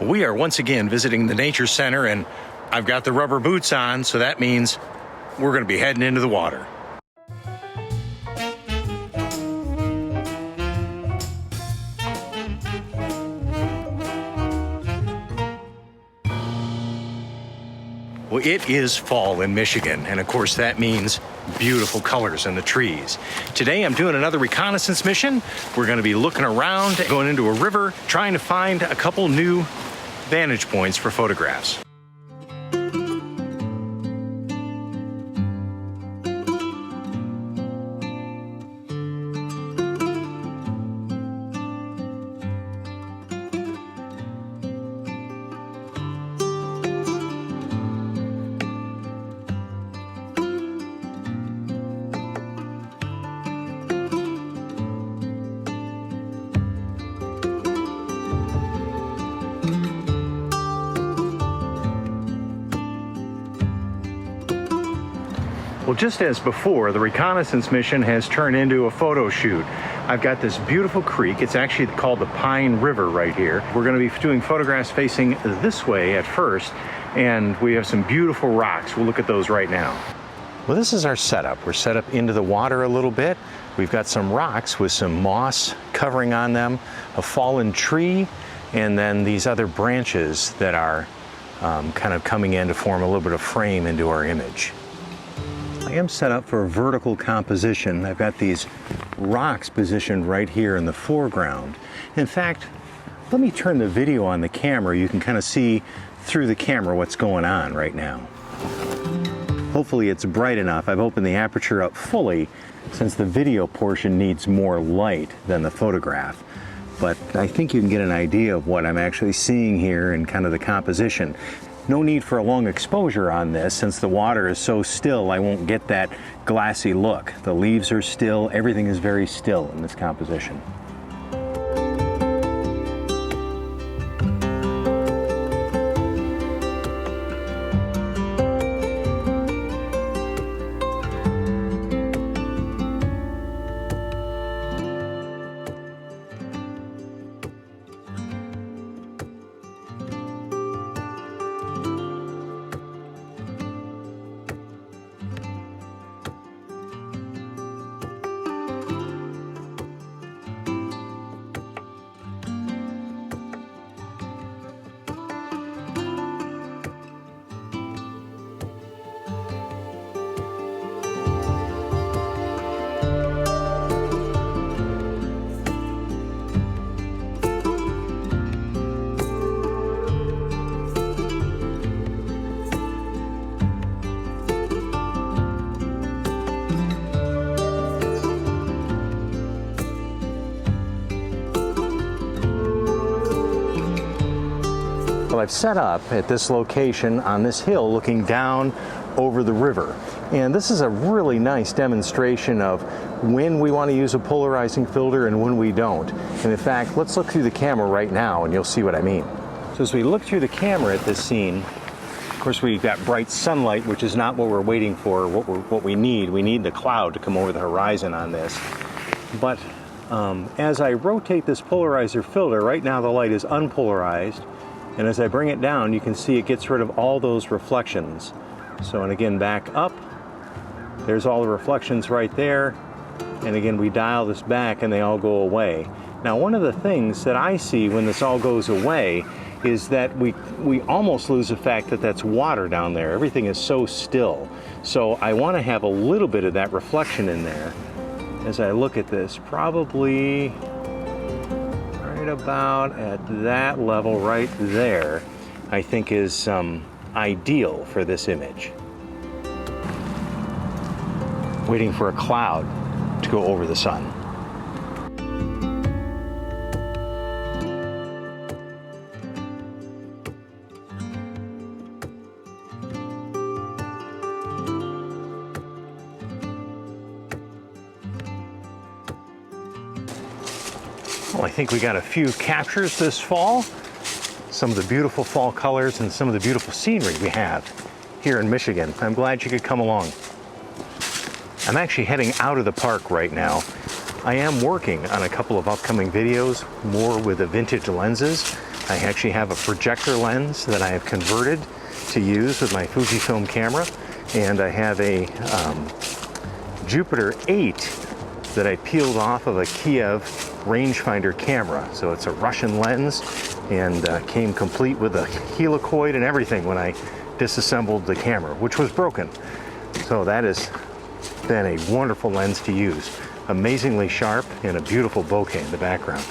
We are once again visiting the Nature Center, and I've got the rubber boots on, so that means we're going to be heading into the water. Well, it is fall in Michigan, and of course that means beautiful colors in the trees. Today I'm doing another reconnaissance mission. We're going to be looking around, going into a river, trying to find a couple new vantage points for photographs. Well, just as before, the reconnaissance mission has turned into a photo shoot. I've got this beautiful creek. It's actually called the Pine River right here. We're going to be doing photographs facing this way at first, and we have some beautiful rocks. We'll look at those right now. Well, this is our setup. We're set up into the water a little bit. We've got some rocks with some moss covering on them, a fallen tree, and then these other branches that are kind of coming in to form a little bit of frame into our image. I am set up for a vertical composition. I've got these rocks positioned right here in the foreground. In fact, let me turn the video on the camera. You can kind of see through the camera what's going on right now. Hopefully it's bright enough. I've opened the aperture up fully since the video portion needs more light than the photograph. But I think you can get an idea of what I'm actually seeing here and kind of the composition. No need for a long exposure on this. Since the water is so still, I won't get that glassy look. The leaves are still, everything is very still in this composition. Well, I've set up at this location on this hill looking down over the river. And this is a really nice demonstration of when we want to use a polarizing filter and when we don't. And in fact, let's look through the camera right now and you'll see what I mean. So as we look through the camera at this scene, of course we've got bright sunlight, which is not what we're waiting for, what we need. We need the cloud to come over the horizon on this. But as I rotate this polarizer filter, right now the light is unpolarized. And as I bring it down, you can see it gets rid of all those reflections. So, and again, back up, there's all the reflections right there. And again, we dial this back and they all go away. Now, one of the things that I see when this all goes away is that we almost lose the fact that that's water down there. Everything is so still. So I want to have a little bit of that reflection in there. As I look at this, probably about at that level right there, I think is ideal for this image. Waiting for a cloud to go over the sun. Well, I think we got a few captures this fall. Some of the beautiful fall colors and some of the beautiful scenery we have here in Michigan. I'm glad you could come along. I'm actually heading out of the park right now. I am working on a couple of upcoming videos, more with the vintage lenses. I actually have a projector lens that I have converted to use with my Fujifilm camera, and I have a Jupiter 8 that I peeled off of a Kiev rangefinder camera. So it's a Russian lens, and came complete with a helicoid and everything when I disassembled the camera, which was broken. So that has been a wonderful lens to use. Amazingly sharp and a beautiful bokeh in the background.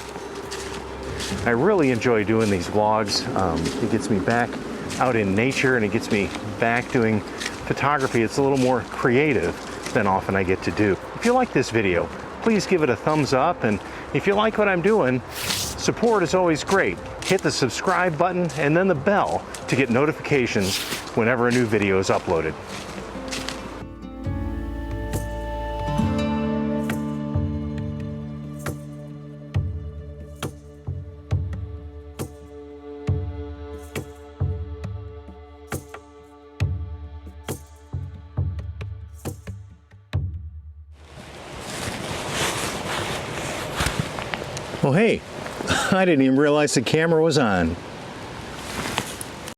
I really enjoy doing these vlogs. It gets me back out in nature, and it gets me back doing photography. It's a little more creative than often I get to do. If you like this video, please give it a thumbs up, and if you like what I'm doing, support is always great. Hit the subscribe button and then the bell to get notifications whenever a new video is uploaded. Oh hey, I didn't even realize the camera was on.